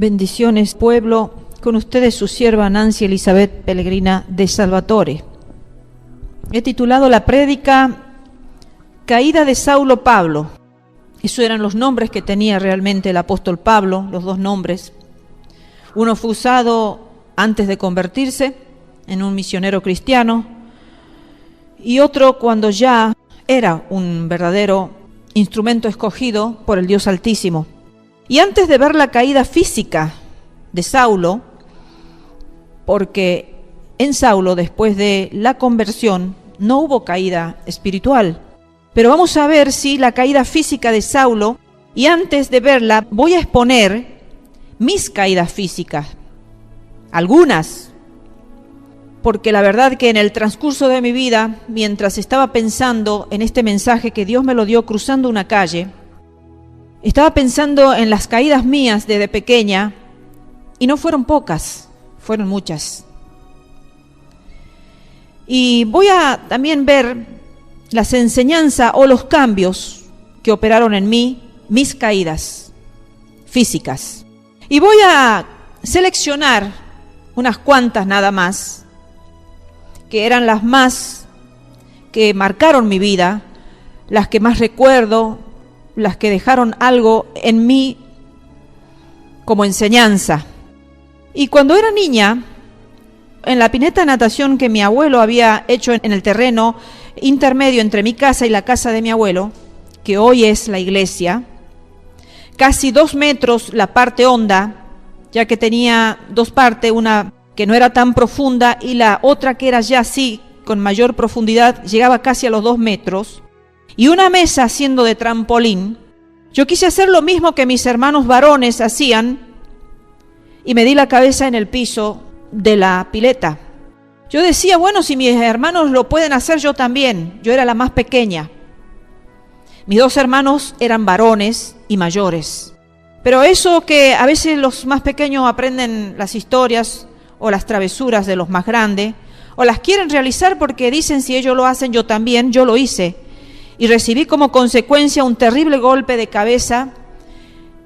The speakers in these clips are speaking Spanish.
Bendiciones, pueblo, con ustedes su sierva Nancy Elizabeth Pellegrina de Salvatore. He titulado la prédica Caída de Saulo Pablo. Esos eran los nombres que tenía realmente el apóstol Pablo, los dos nombres. Uno fue usado antes de convertirse en un misionero cristiano y otro cuando ya era un verdadero instrumento escogido por el Dios Altísimo. Y antes de ver la caída física de Saulo, porque en Saulo, después de la conversión, no hubo caída espiritual. Pero vamos a ver si la caída física de Saulo, y antes de verla voy a exponer mis caídas físicas, algunas, porque la verdad que en el transcurso de mi vida, mientras estaba pensando en este mensaje que Dios me lo dio cruzando una calle, estaba pensando en las caídas mías desde pequeña, y no fueron pocas, fueron muchas. Y voy a también ver las enseñanzas o los cambios que operaron en mí, mis caídas físicas. Y voy a seleccionar unas cuantas nada más, que eran las más que marcaron mi vida, las que más recuerdo, las que dejaron algo en mí como enseñanza. Y cuando era niña, en la pileta de natación que mi abuelo había hecho en el terreno intermedio entre mi casa y la casa de mi abuelo, que hoy es la iglesia, casi 2 metros la parte honda, ya que tenía dos partes, una que no era tan profunda y la otra que era ya así, con mayor profundidad, llegaba casi a los 2 metros, y una mesa haciendo de trampolín. Yo quise hacer lo mismo que mis hermanos varones hacían y me di la cabeza en el piso de la pileta. Yo decía, bueno, si mis hermanos lo pueden hacer, yo también. Yo era la más pequeña. Mis 2 hermanos eran varones y mayores. Pero eso que a veces los más pequeños aprenden las historias o las travesuras de los más grandes, o las quieren realizar porque dicen, si ellos lo hacen, yo también, yo lo hice. Y recibí como consecuencia un terrible golpe de cabeza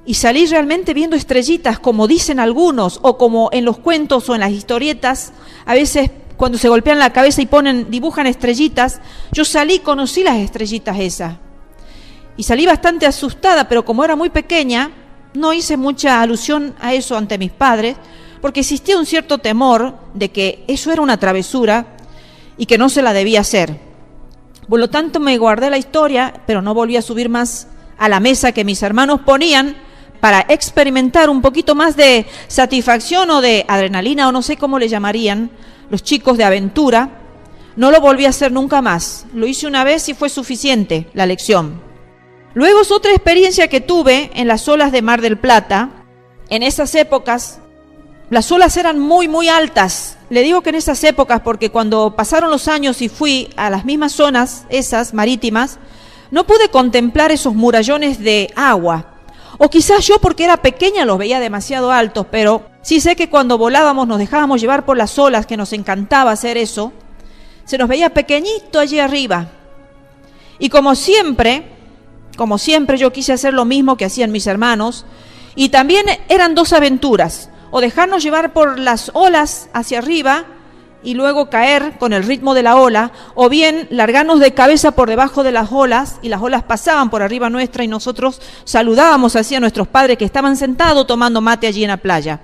y salí realmente viendo estrellitas, como dicen algunos, o como en los cuentos o en las historietas, a veces cuando se golpean la cabeza y dibujan estrellitas, yo salí, conocí las estrellitas esas. Y salí bastante asustada, pero como era muy pequeña, no hice mucha alusión a eso ante mis padres, porque existía un cierto temor de que eso era una travesura y que no se la debía hacer. Por lo tanto, me guardé la historia, pero no volví a subir más a la mesa que mis hermanos ponían para experimentar un poquito más de satisfacción o de adrenalina, o no sé cómo le llamarían los chicos, de aventura. No lo volví a hacer nunca más. Lo hice una vez y fue suficiente la lección. Luego es otra experiencia que tuve en las olas de Mar del Plata. En esas épocas, las olas eran muy, muy altas. Le digo que en esas épocas porque cuando pasaron los años y fui a las mismas zonas, esas marítimas, no pude contemplar esos murallones de agua. O quizás yo porque era pequeña los veía demasiado altos, pero sí sé que cuando volábamos nos dejábamos llevar por las olas, que nos encantaba hacer eso, se nos veía pequeñito allí arriba. Y como siempre yo quise hacer lo mismo que hacían mis hermanos, y también eran 2 aventuras: o dejarnos llevar por las olas hacia arriba y luego caer con el ritmo de la ola, o bien largarnos de cabeza por debajo de las olas y las olas pasaban por arriba nuestra y nosotros saludábamos así a nuestros padres que estaban sentados tomando mate allí en la playa.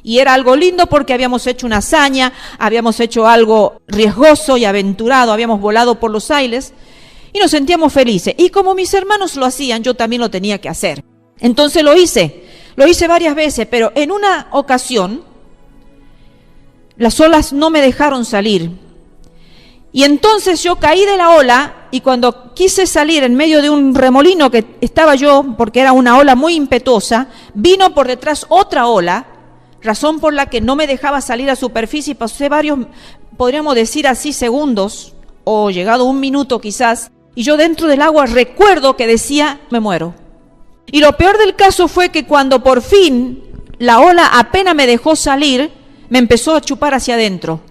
Y era algo lindo porque habíamos hecho una hazaña, habíamos hecho algo riesgoso y aventurado, habíamos volado por los aires y nos sentíamos felices. Y como mis hermanos lo hacían, yo también lo tenía que hacer. Entonces lo hice varias veces, pero en una ocasión las olas no me dejaron salir. Y entonces yo caí de la ola y cuando quise salir en medio de un remolino que estaba yo, porque era una ola muy impetuosa, vino por detrás otra ola, razón por la que no me dejaba salir a superficie y pasé varios, podríamos decir así, segundos o llegado 1 minuto quizás, y yo dentro del agua recuerdo que decía, me muero. Y lo peor del caso fue que cuando por fin la ola apenas me dejó salir, me empezó a chupar hacia adentro.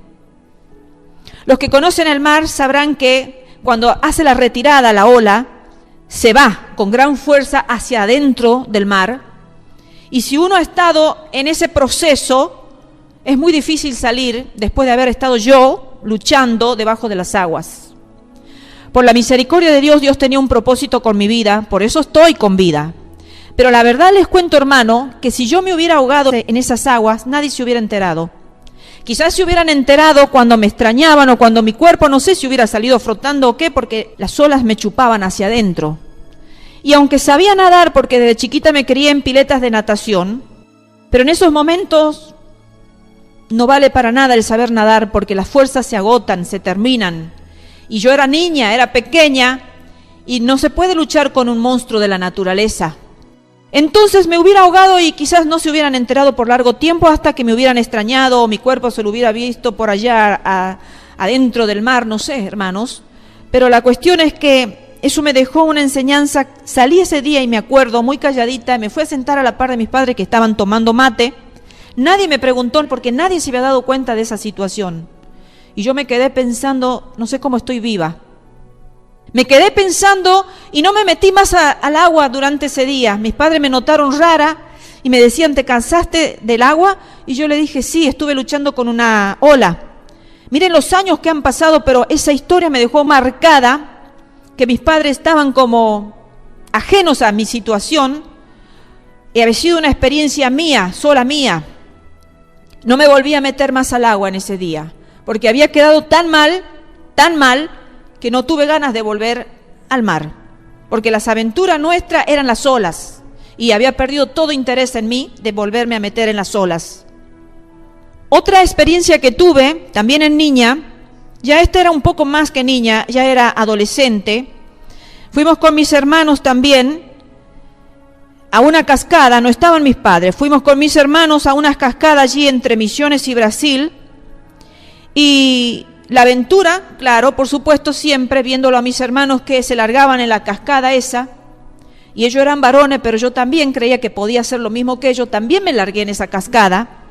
Los que conocen el mar sabrán que cuando hace la retirada la ola, se va con gran fuerza hacia adentro del mar Y si uno ha estado en ese proceso, es muy difícil salir después de haber estado yo luchando debajo de las aguas. Por la misericordia de Dios, Dios tenía un propósito con mi vida, por eso estoy con vida. Pero la verdad les cuento, hermano, que si yo me hubiera ahogado en esas aguas, nadie se hubiera enterado. Quizás se hubieran enterado cuando me extrañaban o cuando mi cuerpo, no sé si hubiera salido flotando o qué, porque las olas me chupaban hacia adentro. Y aunque sabía nadar, porque desde chiquita me crié en piletas de natación, pero en esos momentos no vale para nada el saber nadar, porque las fuerzas se agotan, se terminan. Y yo era niña, era pequeña, y no se puede luchar con un monstruo de la naturaleza. Entonces me hubiera ahogado y quizás no se hubieran enterado por largo tiempo hasta que me hubieran extrañado o mi cuerpo se lo hubiera visto por allá adentro del mar, no sé, hermanos. Pero la cuestión es que eso me dejó una enseñanza. Salí ese día y me acuerdo, muy calladita, me fui a sentar a la par de mis padres que estaban tomando mate. Nadie me preguntó porque nadie se había dado cuenta de esa situación. Y yo me quedé pensando, no sé cómo estoy viva. Me quedé pensando y no me metí más al agua durante ese día. Mis padres me notaron rara y me decían, ¿te cansaste del agua? Y yo le dije, sí, estuve luchando con una ola. Miren los años que han pasado, pero esa historia me dejó marcada, que mis padres estaban como ajenos a mi situación y había sido una experiencia mía, sola mía. No me volví a meter más al agua en ese día, porque había quedado tan mal, que no tuve ganas de volver al mar, porque las aventuras nuestras eran las olas, y había perdido todo interés en mí de volverme a meter en las olas. Otra experiencia que tuve, también en niña, ya esta era un poco más que niña, ya era adolescente, fuimos con mis hermanos también a una cascada, no estaban mis padres, fuimos con mis hermanos a una cascada allí entre Misiones y Brasil, y la aventura, claro, por supuesto, siempre viéndolo a mis hermanos que se largaban en la cascada esa, y ellos eran varones, pero yo también creía que podía hacer lo mismo que ellos, también me largué en esa cascada,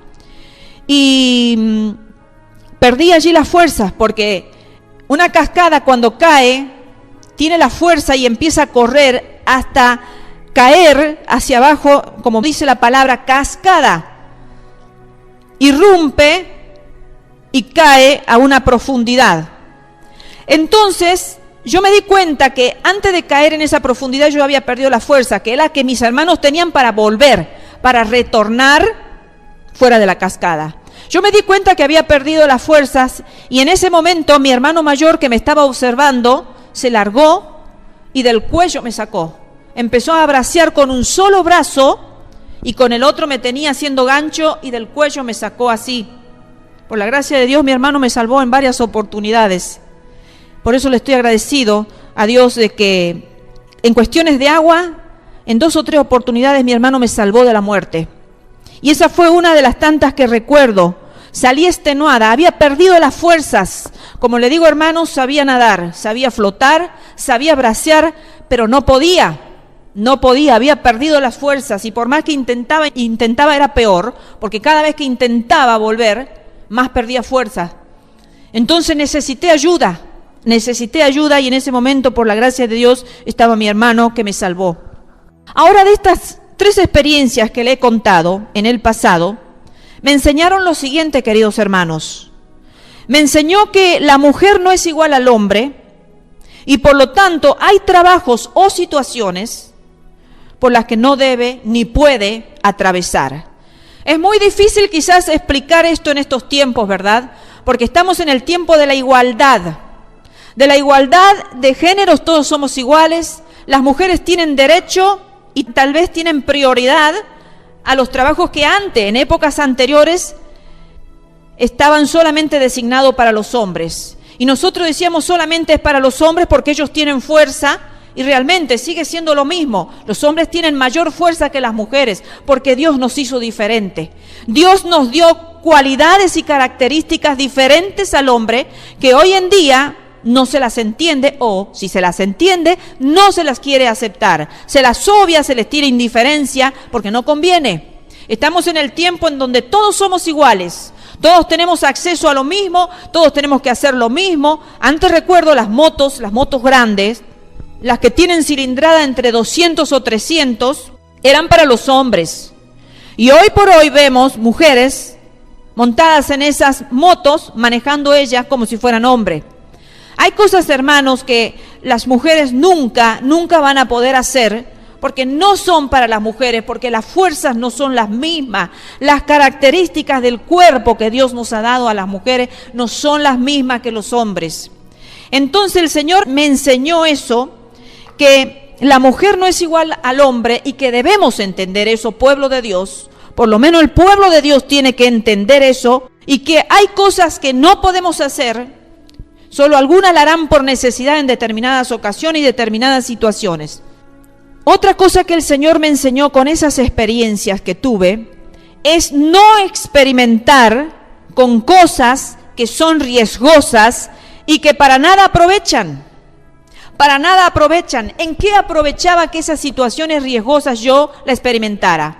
y perdí allí las fuerzas, porque una cascada cuando cae, tiene la fuerza y empieza a correr hasta caer hacia abajo, como dice la palabra, cascada, irrumpe y cae a una profundidad. Entonces, yo me di cuenta que antes de caer en esa profundidad yo había perdido la fuerza, que era la que mis hermanos tenían para volver, para retornar fuera de la cascada. Yo me di cuenta que había perdido las fuerzas y en ese momento mi hermano mayor que me estaba observando se largó y del cuello me sacó. Empezó a bracear con un solo brazo y con el otro me tenía haciendo gancho y del cuello me sacó así. Por la gracia de Dios, mi hermano me salvó en varias oportunidades. Por eso le estoy agradecido a Dios de que en cuestiones de agua, en 2 o 3 oportunidades mi hermano me salvó de la muerte. Y esa fue una de las tantas que recuerdo. Salí extenuada, había perdido las fuerzas. Como le digo, hermanos, sabía nadar, sabía flotar, sabía bracear, pero no podía, había perdido las fuerzas. Y por más que intentaba era peor, porque cada vez que intentaba volver, más perdía fuerza. Entonces necesité ayuda y en ese momento, por la gracia de Dios, estaba mi hermano que me salvó. Ahora, de estas 3 experiencias que le he contado en el pasado, me enseñaron lo siguiente, queridos hermanos. Me enseñó que la mujer no es igual al hombre y por lo tanto hay trabajos o situaciones por las que no debe ni puede atravesar. Es muy difícil quizás explicar esto en estos tiempos, ¿verdad? Porque estamos en el tiempo de la igualdad. De la igualdad de géneros, todos somos iguales. Las mujeres tienen derecho y tal vez tienen prioridad a los trabajos que antes, en épocas anteriores, estaban solamente designados para los hombres. Y nosotros decíamos solamente es para los hombres porque ellos tienen fuerza. Y realmente sigue siendo lo mismo. Los hombres tienen mayor fuerza que las mujeres porque Dios nos hizo diferente. Dios nos dio cualidades y características diferentes al hombre que hoy en día no se las entiende o si se las entiende no se las quiere aceptar. Se las obvia, se les tira indiferencia porque no conviene. Estamos en el tiempo en donde todos somos iguales. Todos tenemos acceso a lo mismo, todos tenemos que hacer lo mismo. Antes recuerdo las motos grandes, las que tienen cilindrada entre 200 o 300, eran para los hombres. Y hoy por hoy vemos mujeres montadas en esas motos, manejando ellas como si fueran hombres. Hay cosas, hermanos, que las mujeres nunca van a poder hacer, porque no son para las mujeres, porque las fuerzas no son las mismas, las características del cuerpo que Dios nos ha dado a las mujeres no son las mismas que los hombres. Entonces el Señor me enseñó eso, que la mujer no es igual al hombre y que debemos entender eso, pueblo de Dios. Por lo menos el pueblo de Dios tiene que entender eso, y que hay cosas que no podemos hacer, solo algunas la harán por necesidad en determinadas ocasiones y determinadas situaciones. Otra cosa que el Señor me enseñó con esas experiencias que tuve es no experimentar con cosas que son riesgosas y que para nada aprovechan. Para nada aprovechan. ¿En qué aprovechaba que esas situaciones riesgosas yo la experimentara?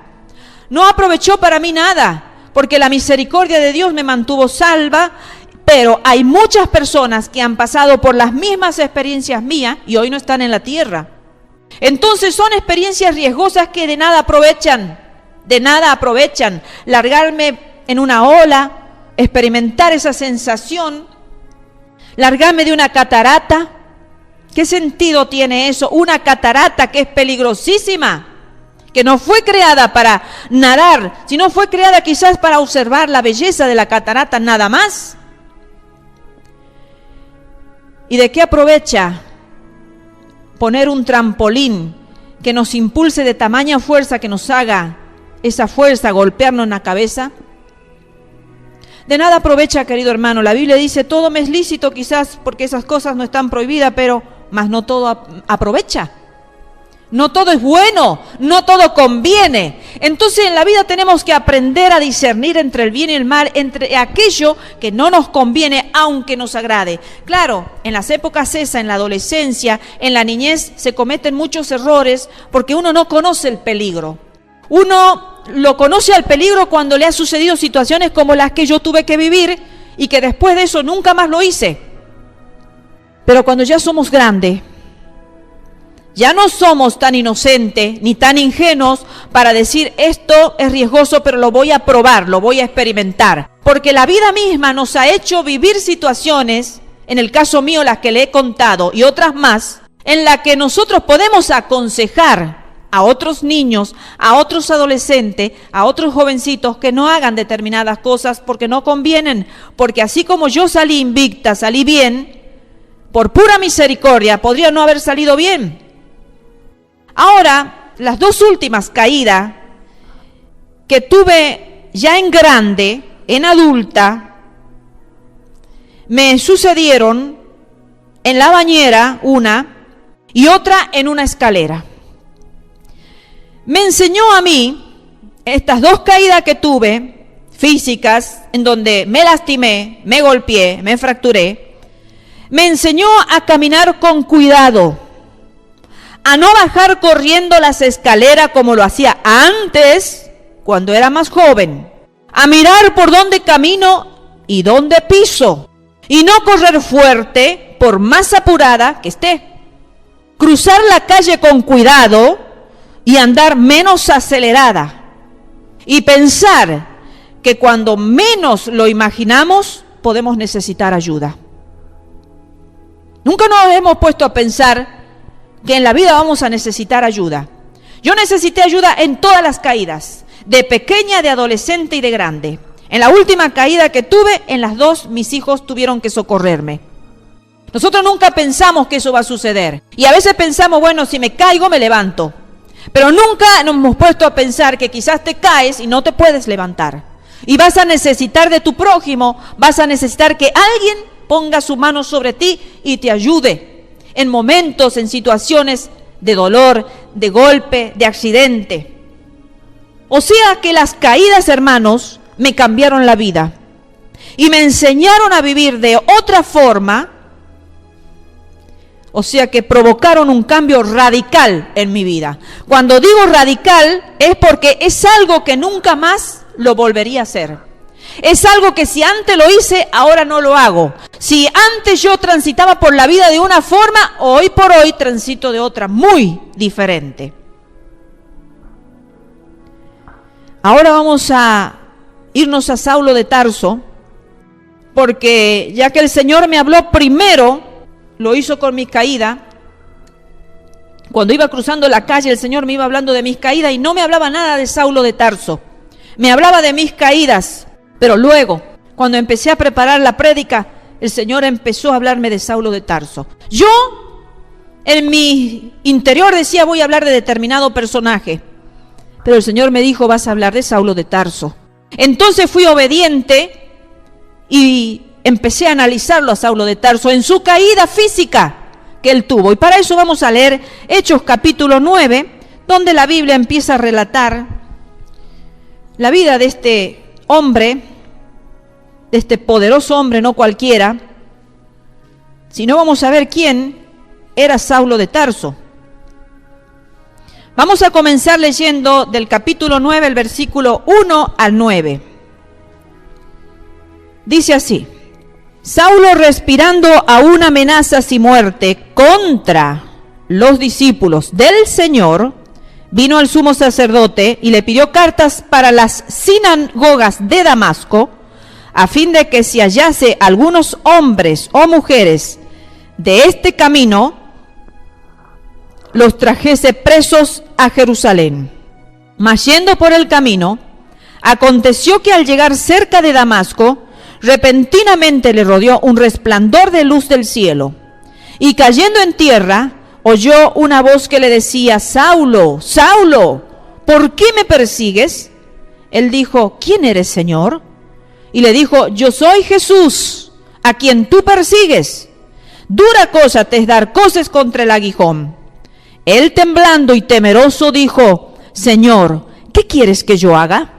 No aprovechó para mí nada, porque la misericordia de Dios me mantuvo salva, pero hay muchas personas que han pasado por las mismas experiencias mías y hoy no están en la tierra. Entonces son experiencias riesgosas que de nada aprovechan, largarme en una ola, experimentar esa sensación, largarme de una catarata. ¿Qué sentido tiene eso? Una catarata que es peligrosísima, que no fue creada para nadar, sino fue creada quizás para observar la belleza de la catarata nada más. ¿Y de qué aprovecha poner un trampolín que nos impulse de tamaña fuerza, que nos haga esa fuerza golpearnos en la cabeza? De nada aprovecha, querido hermano. La Biblia dice, todo me es lícito quizás porque esas cosas no están prohibidas, pero más no todo aprovecha. No todo es bueno, no todo conviene. Entonces en la vida tenemos que aprender a discernir entre el bien y el mal, entre aquello que no nos conviene, aunque nos agrade. Claro, en las épocas esas, en la adolescencia, en la niñez, se cometen muchos errores porque uno no conoce el peligro. Uno lo conoce al peligro cuando le ha sucedido situaciones como las que yo tuve que vivir y que después de eso nunca más lo hice. Pero cuando ya somos grandes, ya no somos tan inocentes ni tan ingenuos para decir esto es riesgoso, pero lo voy a probar, lo voy a experimentar. Porque la vida misma nos ha hecho vivir situaciones, en el caso mío las que le he contado y otras más, en las que nosotros podemos aconsejar a otros niños, a otros adolescentes, a otros jovencitos que no hagan determinadas cosas porque no convienen. Porque así como yo salí invicta, salí bien, por pura misericordia podría no haber salido bien. Ahora, las dos últimas caídas que tuve ya en grande, en adulta, me sucedieron en la bañera, una, y otra en una escalera. Me enseñó a mí, estas dos caídas que tuve, físicas, en donde me lastimé, me golpeé, me fracturé, me enseñó a caminar con cuidado, a no bajar corriendo las escaleras como lo hacía antes, cuando era más joven, a mirar por dónde camino y dónde piso, y no correr fuerte por más apurada que esté. Cruzar la calle con cuidado y andar menos acelerada. Y pensar que cuando menos lo imaginamos, podemos necesitar ayuda. Nunca nos hemos puesto a pensar que en la vida vamos a necesitar ayuda. Yo necesité ayuda en todas las caídas, de pequeña, de adolescente y de grande. En la última caída que tuve, en las dos, mis hijos tuvieron que socorrerme. Nosotros nunca pensamos que eso va a suceder. Y a veces pensamos, bueno, si me caigo, me levanto. Pero nunca nos hemos puesto a pensar que quizás te caes y no te puedes levantar. Y vas a necesitar de tu prójimo, vas a necesitar que alguien ponga su mano sobre ti y te ayude en momentos, en situaciones de dolor, de golpe, de accidente. O sea que las caídas, hermanos, me cambiaron la vida y me enseñaron a vivir de otra forma. O sea que provocaron un cambio radical en mi vida. Cuando digo radical es porque es algo que nunca más lo volvería a hacer. Es algo que si antes lo hice, ahora no lo hago. Si antes yo transitaba por la vida de una forma, hoy por hoy transito de otra muy diferente. ahora vamos a irnos a Saulo de Tarso, porque ya que el Señor me habló primero, lo hizo con mi caída. Cuando iba cruzando la calle, el Señor me iba hablando de mis caídas y no me hablaba nada de Saulo de Tarso. Me hablaba de mis caídas, pero luego, cuando empecé a preparar la prédica, el Señor empezó a hablarme de Saulo de Tarso. Yo, en mi interior decía, voy a hablar de determinado personaje, pero el Señor me dijo, vas a hablar de Saulo de Tarso. Entonces fui obediente y empecé a analizarlo a Saulo de Tarso en su caída física que él tuvo. Y para eso vamos a leer Hechos capítulo 9, donde la Biblia empieza a relatar la vida de este hombre, de este poderoso hombre, no cualquiera, sino vamos a ver quién era Saulo de Tarso. Vamos a comenzar leyendo del capítulo 9, el versículo 1 al 9. Dice así: Saulo, respirando aún amenazas y muerte contra los discípulos del Señor, vino al sumo sacerdote y le pidió cartas para las sinagogas de Damasco, a fin de que si hallase algunos hombres o mujeres de este camino, los trajese presos a Jerusalén. Mas yendo por el camino, aconteció que al llegar cerca de Damasco, repentinamente le rodeó un resplandor de luz del cielo, y cayendo en tierra, oyó una voz que le decía: Saulo, Saulo, ¿por qué me persigues? Él dijo: ¿quién eres, Señor? Y le dijo: yo soy Jesús, a quien tú persigues. Dura cosa te es dar coces contra el aguijón. Él, temblando y temeroso, dijo: Señor, ¿qué quieres que yo haga?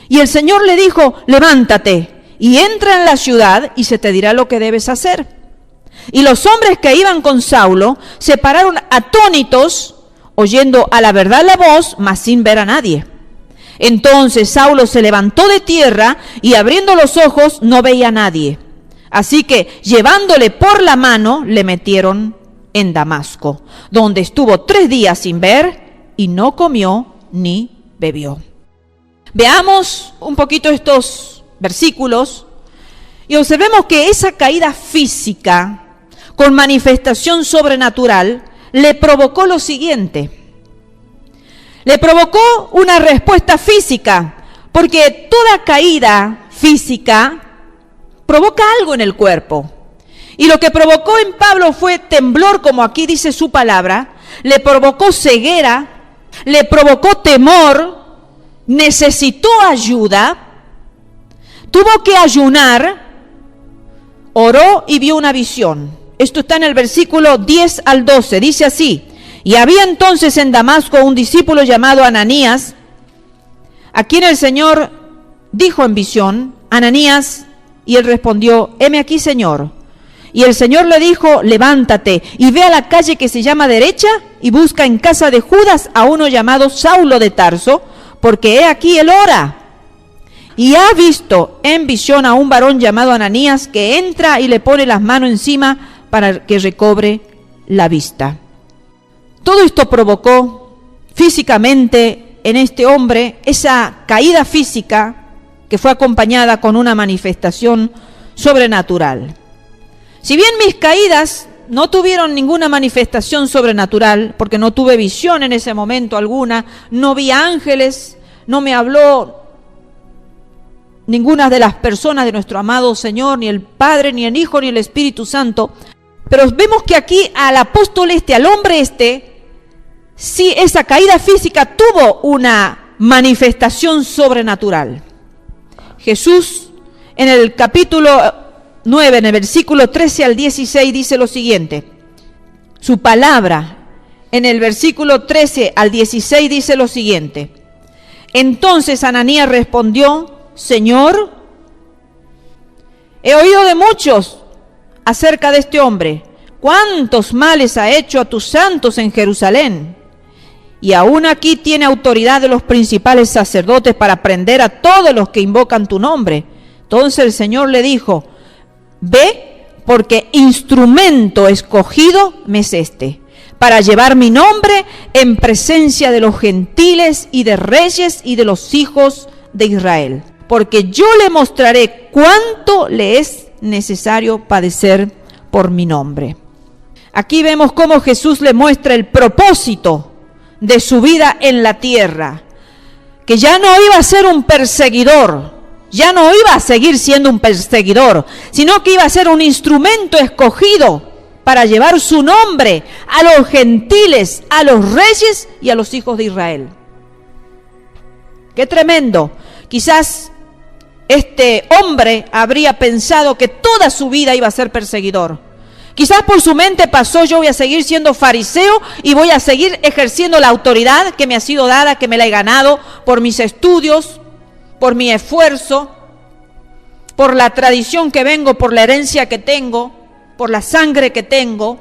Y el Señor le dijo: levántate y entra en la ciudad y se te dirá lo que debes hacer. Y los hombres que iban con Saulo se pararon atónitos, oyendo a la verdad la voz, mas sin ver a nadie. Entonces Saulo se levantó de tierra y abriendo los ojos no veía a nadie. Así que llevándole por la mano le metieron en Damasco, donde estuvo 3 días sin ver y no comió ni bebió. Veamos un poquito estos versículos y observemos que esa caída física con manifestación sobrenatural le provocó lo siguiente. Le provocó una respuesta física, porque toda caída física provoca algo en el cuerpo. Y lo que provocó en Pablo fue temblor, como aquí dice su palabra, le provocó ceguera, le provocó temor, necesitó ayuda, tuvo que ayunar, oró y vio una visión. Esto está en el versículo 10 al 12, dice así: y había entonces en Damasco un discípulo llamado Ananías, a quien el Señor dijo en visión: Ananías, y él respondió: heme aquí, Señor. Y el Señor le dijo: levántate y ve a la calle que se llama Derecha y busca en casa de Judas a uno llamado Saulo de Tarso, porque he aquí él ora. Y ha visto en visión a un varón llamado Ananías que entra y le pone las manos encima para que recobre la vista. Todo esto provocó físicamente en este hombre esa caída física que fue acompañada con una manifestación sobrenatural. Si bien mis caídas no tuvieron ninguna manifestación sobrenatural, porque no tuve visión en ese momento alguna, no vi ángeles, no me habló ninguna de las personas de nuestro amado Señor, ni el Padre, ni el Hijo, ni el Espíritu Santo, pero vemos que aquí al apóstol al hombre sí, esa caída física tuvo una manifestación sobrenatural. Jesús en el capítulo 9, en el versículo 13 al 16 dice lo siguiente. Su palabra en el versículo 13 al 16 dice lo siguiente: entonces Ananías respondió: Señor, he oído de muchos acerca de este hombre, cuántos males ha hecho a tus santos en Jerusalén, y aún aquí tiene autoridad de los principales sacerdotes para prender a todos los que invocan tu nombre. Entonces el Señor le dijo: ve, porque instrumento escogido me es este, para llevar mi nombre en presencia de los gentiles y de reyes y de los hijos de Israel. Porque yo le mostraré cuánto le es necesario padecer por mi nombre. Aquí vemos cómo Jesús le muestra el propósito de su vida en la tierra, que ya no iba a ser un perseguidor, ya no iba a seguir siendo un perseguidor, sino que iba a ser un instrumento escogido para llevar su nombre a los gentiles, a los reyes y a los hijos de Israel. ¡Qué tremendo! Quizás este hombre habría pensado que toda su vida iba a ser perseguidor. Quizás por su mente pasó: yo voy a seguir siendo fariseo y voy a seguir ejerciendo la autoridad que me ha sido dada, que me la he ganado por mis estudios, por mi esfuerzo, por la tradición que vengo, por la herencia que tengo, por la sangre que tengo,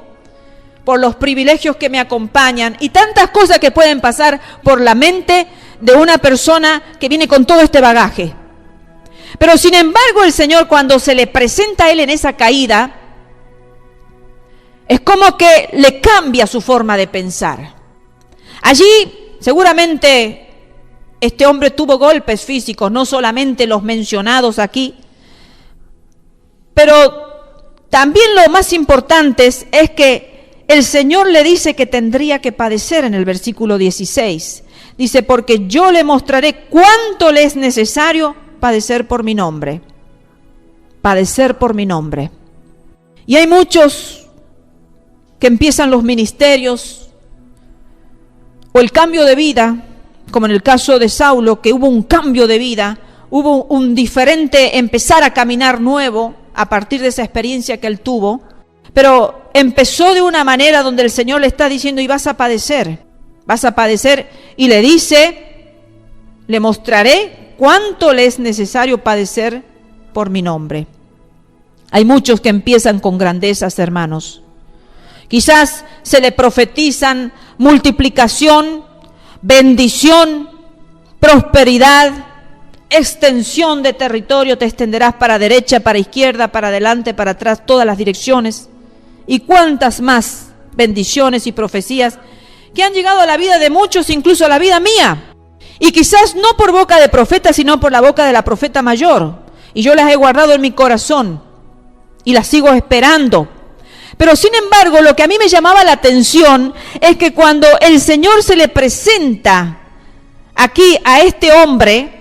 por los privilegios que me acompañan y tantas cosas que pueden pasar por la mente de una persona que viene con todo este bagaje. Pero sin embargo el Señor, cuando se le presenta a él en esa caída, es como que le cambia su forma de pensar. Allí seguramente este hombre tuvo golpes físicos, no solamente los mencionados aquí, pero también lo más importante es que el Señor le dice que tendría que padecer en el versículo 16. Dice: porque yo le mostraré cuánto le es necesario padecer por mi nombre. Padecer por mi nombre. Y hay muchos que empiezan los ministerios o el cambio de vida, como en el caso de Saulo, que hubo un cambio de vida, hubo un diferente empezar a caminar nuevo a partir de esa experiencia que él tuvo, pero empezó de una manera donde el Señor le está diciendo: y vas a padecer, y le dice: le mostraré cuánto le es necesario padecer por mi nombre. Hay muchos que empiezan con grandezas, hermanos. Quizás se le profetizan multiplicación, bendición, prosperidad, extensión de territorio, te extenderás para derecha, para izquierda, para adelante, para atrás, todas las direcciones. Y cuántas más bendiciones y profecías que han llegado a la vida de muchos, incluso a la vida mía. Y quizás no por boca de profeta, sino por la boca de la profeta mayor. Y yo las he guardado en mi corazón y las sigo esperando. Pero sin embargo, lo que a mí me llamaba la atención es que cuando el Señor se le presenta aquí a este hombre,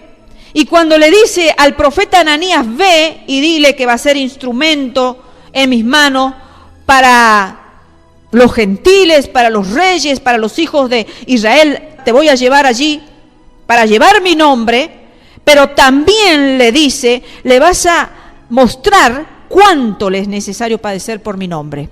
y cuando le dice al profeta Ananías: ve y dile que va a ser instrumento en mis manos para los gentiles, para los reyes, para los hijos de Israel, te voy a llevar allí para llevar mi nombre, pero también le dice: le vas a mostrar cuánto le es necesario padecer por mi nombre.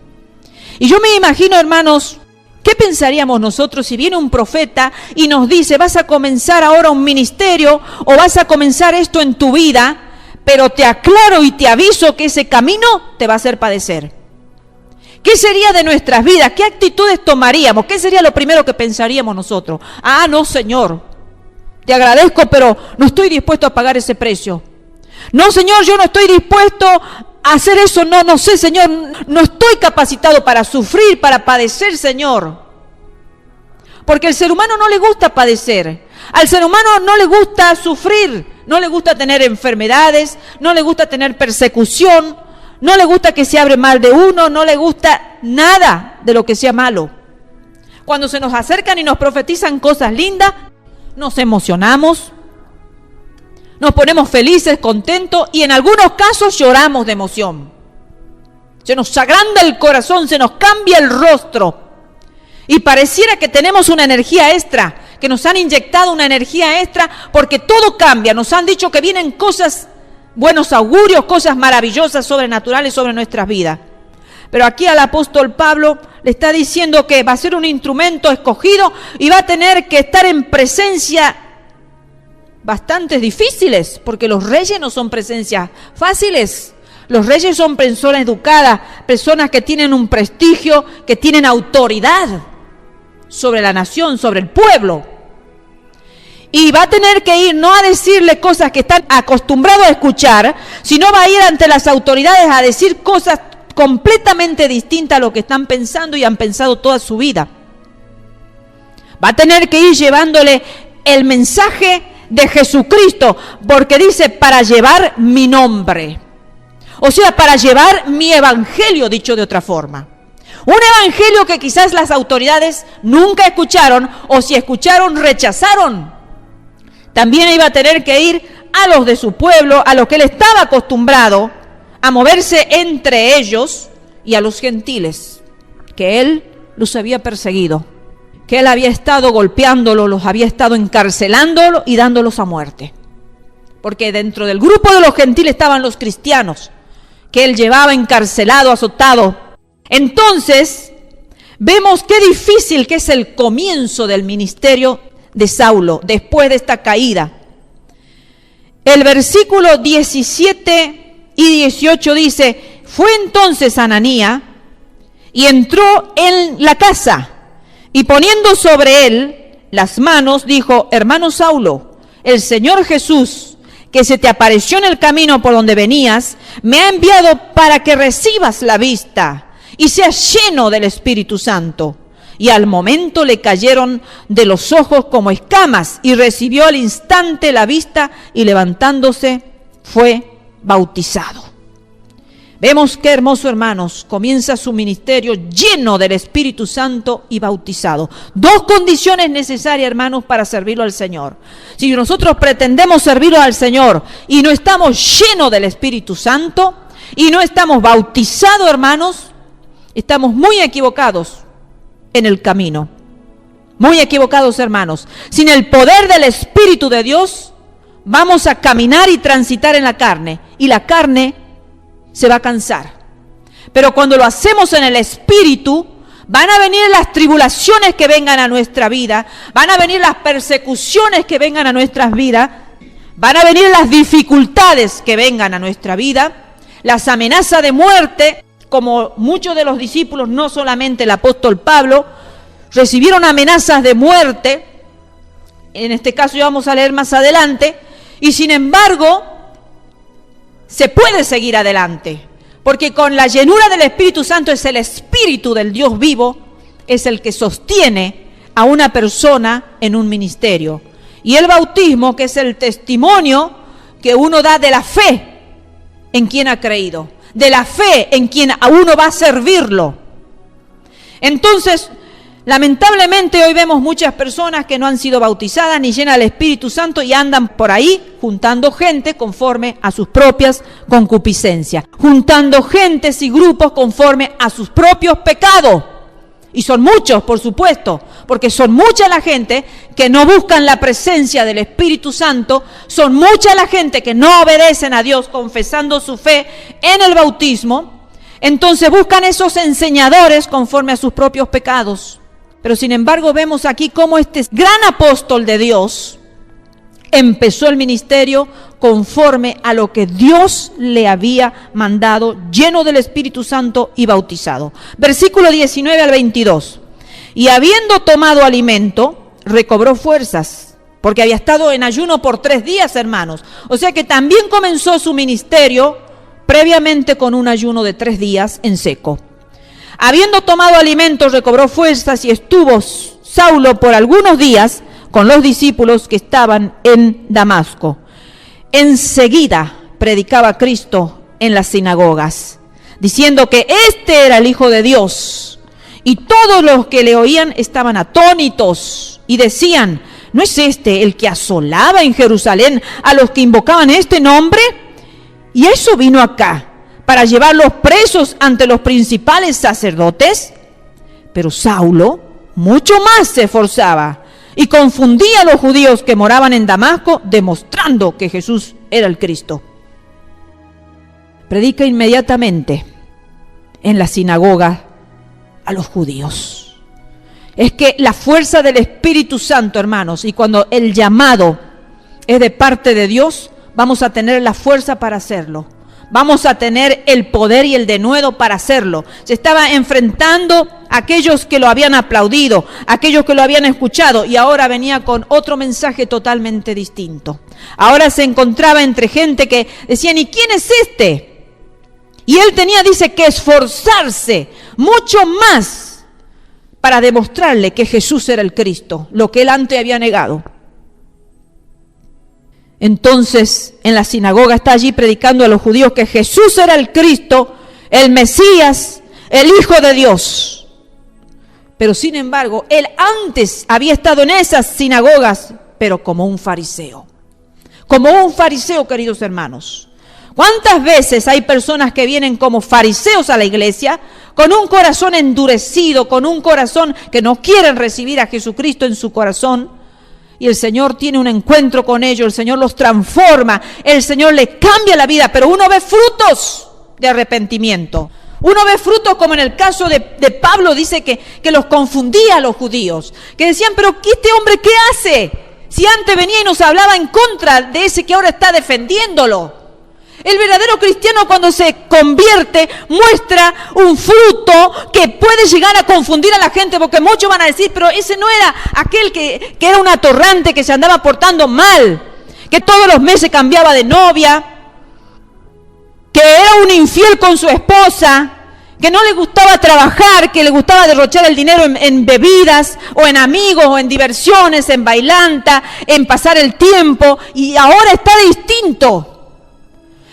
Y yo me imagino, hermanos, ¿qué pensaríamos nosotros si viene un profeta y nos dice: vas a comenzar ahora un ministerio o vas a comenzar esto en tu vida, pero te aclaro y te aviso que ese camino te va a hacer padecer? ¿Qué sería de nuestras vidas? ¿Qué actitudes tomaríamos? ¿Qué sería lo primero que pensaríamos nosotros? Ah, no, Señor, te agradezco, pero no estoy dispuesto a pagar ese precio. No, Señor, yo no estoy dispuesto a hacer eso. No sé, Señor, no estoy capacitado para sufrir, para padecer, Señor. Porque al ser humano no le gusta padecer. Al ser humano no le gusta sufrir, no le gusta tener enfermedades, no le gusta tener persecución, no le gusta que se hable mal de uno, no le gusta nada de lo que sea malo. Cuando se nos acercan y nos profetizan cosas lindas, nos emocionamos, nos ponemos felices, contentos y en algunos casos lloramos de emoción. Se nos agranda el corazón, se nos cambia el rostro y pareciera que tenemos una energía extra, que nos han inyectado una energía extra porque todo cambia. Nos han dicho que vienen cosas, buenos augurios, cosas maravillosas, sobrenaturales sobre nuestras vidas. Pero aquí al apóstol Pablo le está diciendo que va a ser un instrumento escogido y va a tener que estar en presencia bastante difíciles, porque los reyes no son presencias fáciles. Los reyes son personas educadas, personas que tienen un prestigio, que tienen autoridad sobre la nación, sobre el pueblo. Y va a tener que ir no a decirle cosas que están acostumbrados a escuchar, sino va a ir ante las autoridades a decir cosas completamente distintas a lo que están pensando y han pensado toda su vida. Va a tener que ir llevándole el mensaje de Jesucristo, porque dice, para llevar mi nombre. O sea, para llevar mi evangelio, dicho de otra forma. Un evangelio que quizás las autoridades nunca escucharon, o si escucharon, rechazaron. También iba a tener que ir a los de su pueblo, a los que él estaba acostumbrado a moverse entre ellos, y a los gentiles, que él los había perseguido, que él había estado golpeándolos, los había estado encarcelándolos y dándolos a muerte. Porque dentro del grupo de los gentiles estaban los cristianos, que él llevaba encarcelado, azotado. Entonces, vemos qué difícil que es el comienzo del ministerio de Saulo, después de esta caída. El versículo 17 y 18 dice, fue entonces Ananías y entró en la casa, y poniendo sobre él las manos, dijo, hermano Saulo, el Señor Jesús, que se te apareció en el camino por donde venías, me ha enviado para que recibas la vista y seas lleno del Espíritu Santo. Y al momento le cayeron de los ojos como escamas, y recibió al instante la vista, y levantándose fue bautizado. Vemos qué hermoso, hermanos, comienza su ministerio lleno del Espíritu Santo y bautizado. Dos condiciones necesarias, hermanos, para servirlo al Señor. Si nosotros pretendemos servirlo al Señor y no estamos llenos del Espíritu Santo y no estamos bautizados, hermanos, estamos muy equivocados en el camino. Muy equivocados, hermanos. Sin el poder del Espíritu de Dios, vamos a caminar y transitar en la carne, y la carne se va a cansar. Pero cuando lo hacemos en el Espíritu, van a venir las tribulaciones que vengan a nuestra vida, van a venir las persecuciones que vengan a nuestras vidas, van a venir las dificultades que vengan a nuestra vida, las amenazas de muerte, como muchos de los discípulos, no solamente el apóstol Pablo, recibieron amenazas de muerte. En este caso ya vamos a leer más adelante, y sin embargo se puede seguir adelante, porque con la llenura del Espíritu Santo es el Espíritu del Dios vivo, es el que sostiene a una persona en un ministerio. Y el bautismo, que es el testimonio que uno da de la fe en quien ha creído, de la fe en quien a uno va a servirlo. Entonces, lamentablemente hoy vemos muchas personas que no han sido bautizadas ni llenas del Espíritu Santo y andan por ahí juntando gente conforme a sus propias concupiscencias, juntando gentes y grupos conforme a sus propios pecados. Y son muchos, por supuesto, porque son mucha la gente que no buscan la presencia del Espíritu Santo, son mucha la gente que no obedecen a Dios confesando su fe en el bautismo. Entonces buscan esos enseñadores conforme a sus propios pecados. Pero sin embargo vemos aquí cómo este gran apóstol de Dios empezó el ministerio conforme a lo que Dios le había mandado, lleno del Espíritu Santo y bautizado. Versículo 19 al 22. Y habiendo tomado alimento, recobró fuerzas, porque había estado en ayuno por 3 días, hermanos. O sea que también comenzó su ministerio previamente con un ayuno de 3 días en seco. Habiendo tomado alimentos, recobró fuerzas, y estuvo Saulo por algunos días con los discípulos que estaban en Damasco. Enseguida predicaba a Cristo en las sinagogas, diciendo que este era el Hijo de Dios. Y todos los que le oían estaban atónitos y decían, ¿no es este el que asolaba en Jerusalén a los que invocaban este nombre? Y eso vino acá, para llevarlos presos ante los principales sacerdotes. Pero Saulo mucho más se esforzaba y confundía a los judíos que moraban en Damasco, demostrando que Jesús era el Cristo. Predica inmediatamente en la sinagoga a los judíos. Es que la fuerza del Espíritu Santo, hermanos, y cuando el llamado es de parte de Dios, vamos a tener la fuerza para hacerlo. Vamos a tener el poder y el denuedo para hacerlo. Se estaba enfrentando a aquellos que lo habían aplaudido, a aquellos que lo habían escuchado, y ahora venía con otro mensaje totalmente distinto. Ahora se encontraba entre gente que decían, ¿y quién es este? Y él tenía, dice, que esforzarse mucho más para demostrarle que Jesús era el Cristo, lo que él antes había negado. Entonces, en la sinagoga está allí predicando a los judíos que Jesús era el Cristo, el Mesías, el Hijo de Dios. Pero sin embargo, él antes había estado en esas sinagogas, pero como un fariseo. Como un fariseo, queridos hermanos. ¿Cuántas veces hay personas que vienen como fariseos a la iglesia, con un corazón endurecido, con un corazón que no quieren recibir a Jesucristo en su corazón? Y el Señor tiene un encuentro con ellos, el Señor los transforma, el Señor les cambia la vida, pero uno ve frutos de arrepentimiento. Uno ve frutos como en el caso de Pablo, dice que los confundía a los judíos, que decían, pero ¿este hombre qué hace? Si antes venía y nos hablaba en contra de ese que ahora está defendiéndolo. El verdadero cristiano cuando se convierte muestra un fruto que puede llegar a confundir a la gente, porque muchos van a decir, pero ese no era aquel que era un atorrante, que se andaba portando mal, que todos los meses cambiaba de novia, que era un infiel con su esposa, que no le gustaba trabajar, que le gustaba derrochar el dinero en bebidas, o en amigos, o en diversiones, en bailanta, en pasar el tiempo, y ahora está distinto.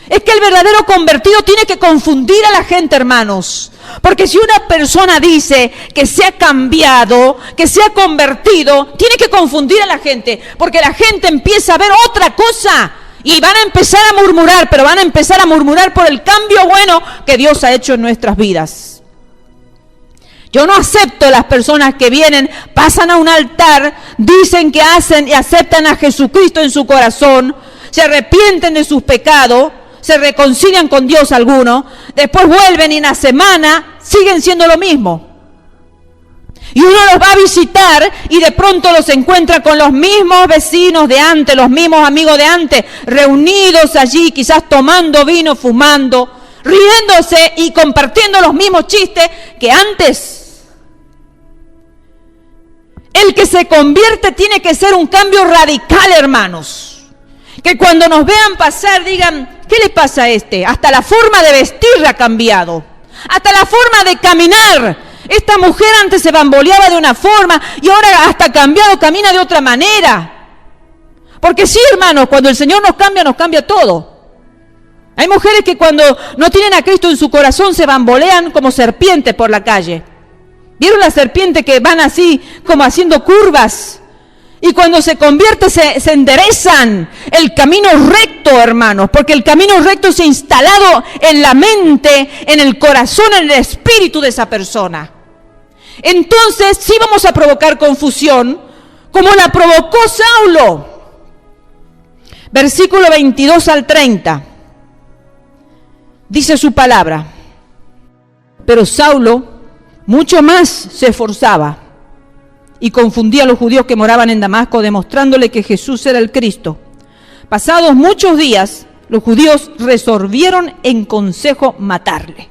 Es que el verdadero convertido tiene que confundir a la gente, hermanos. Porque si una persona dice que se ha cambiado, que se ha convertido, tiene que confundir a la gente. Porque la gente empieza a ver otra cosa. Y van a empezar a murmurar, pero van a empezar a murmurar por el cambio bueno que Dios ha hecho en nuestras vidas. Yo no acepto las personas que vienen, pasan a un altar, dicen que hacen y aceptan a Jesucristo en su corazón, se arrepienten de sus pecados, se reconcilian con Dios algunos, después vuelven y en la semana siguen siendo lo mismo. Y uno los va a visitar y de pronto los encuentra con los mismos vecinos de antes, los mismos amigos de antes, reunidos allí, quizás tomando vino, fumando, riéndose y compartiendo los mismos chistes que antes. El que se convierte tiene que ser un cambio radical, hermanos. Que cuando nos vean pasar digan, ¿qué le pasa a este? Hasta la forma de vestir ha cambiado. Hasta la forma de caminar. Esta mujer antes se bamboleaba de una forma y ahora hasta cambiado, camina de otra manera. Porque sí, hermanos, cuando el Señor nos cambia todo. Hay mujeres que cuando no tienen a Cristo en su corazón se bambolean como serpientes por la calle. ¿Vieron las serpientes que van así como haciendo curvas? Y cuando se convierte se enderezan. El camino recto, hermanos, porque el camino recto se ha instalado en la mente, en el corazón, en el espíritu de esa persona. Entonces sí vamos a provocar confusión, como la provocó Saulo. Versículo 22 al 30. Dice su palabra. Pero Saulo mucho más se esforzaba y confundía a los judíos que moraban en Damasco, demostrándole que Jesús era el Cristo. Pasados muchos días, los judíos resolvieron en consejo matarle.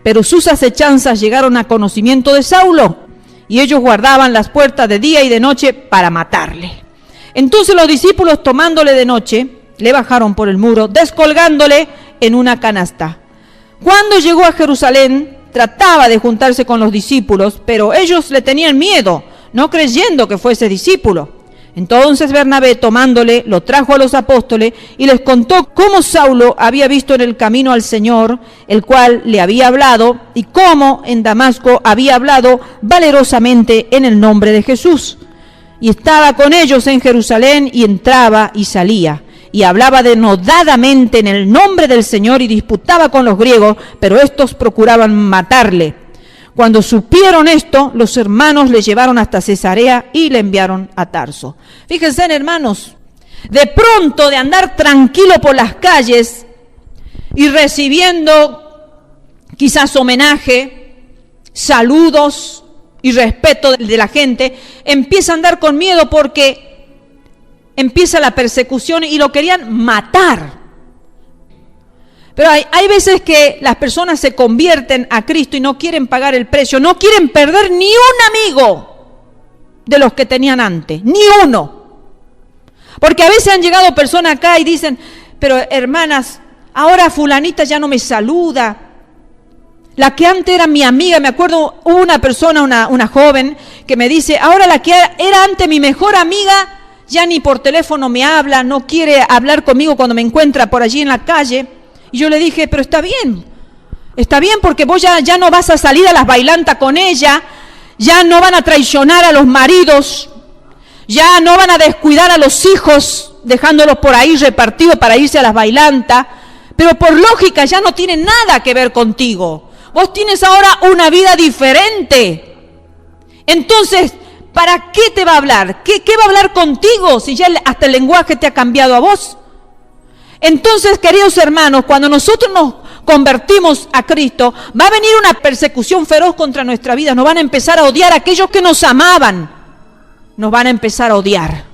Pero sus acechanzas llegaron a conocimiento de Saulo, y ellos guardaban las puertas de día y de noche para matarle. Entonces los discípulos, tomándole de noche, le bajaron por el muro, descolgándole en una canasta. Cuando llegó a Jerusalén, trataba de juntarse con los discípulos, pero ellos le tenían miedo, no creyendo que fuese discípulo. Entonces Bernabé, tomándole, lo trajo a los apóstoles y les contó cómo Saulo había visto en el camino al Señor, el cual le había hablado, y cómo en Damasco había hablado valerosamente en el nombre de Jesús. Y estaba con ellos en Jerusalén, y entraba y salía, y hablaba denodadamente en el nombre del Señor, y disputaba con los griegos, pero estos procuraban matarle. Cuando supieron esto, los hermanos le llevaron hasta Cesarea y le enviaron a Tarso. Fíjense, hermanos, de pronto de andar tranquilo por las calles y recibiendo quizás homenaje, saludos y respeto de la gente, empieza a andar con miedo porque empieza la persecución y lo querían matar. Pero hay veces que las personas se convierten a Cristo y no quieren pagar el precio, no quieren perder ni un amigo de los que tenían antes, ni uno. Porque a veces han llegado personas acá y dicen, pero hermanas, ahora fulanita ya no me saluda, La que antes era mi amiga, me acuerdo, hubo una persona, una joven, que me dice, ahora la que era antes mi mejor amiga, ya ni por teléfono me habla, no quiere hablar conmigo cuando me encuentra por allí en la calle. Y yo le dije, pero está bien porque vos ya no vas a salir a las bailantas con ella, ya no van a traicionar a los maridos, ya no van a descuidar a los hijos, dejándolos por ahí repartidos para irse a las bailantas, pero por lógica ya no tiene nada que ver contigo. Vos tienes ahora una vida diferente. Entonces, ¿para qué te va a hablar? ¿Qué va a hablar contigo si ya hasta el lenguaje te ha cambiado a vos? Entonces, queridos hermanos, cuando nosotros nos convertimos a Cristo, va a venir una persecución feroz contra nuestra vida. Nos van a empezar a odiar aquellos que nos amaban. Nos van a empezar a odiar.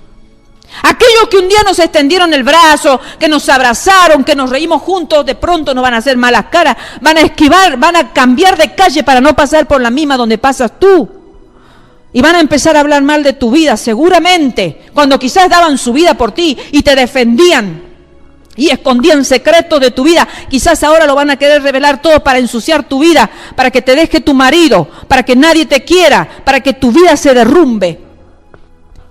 Aquellos que un día nos extendieron el brazo, que nos abrazaron, que nos reímos juntos, de pronto nos van a hacer malas caras, van a esquivar, van a cambiar de calle para no pasar por la misma donde pasas tú. Y van a empezar a hablar mal de tu vida, seguramente, cuando quizás daban su vida por ti y te defendían y escondían secretos de tu vida. Quizás ahora lo van a querer revelar todo para ensuciar tu vida, para que te deje tu marido, para que nadie te quiera, para que tu vida se derrumbe.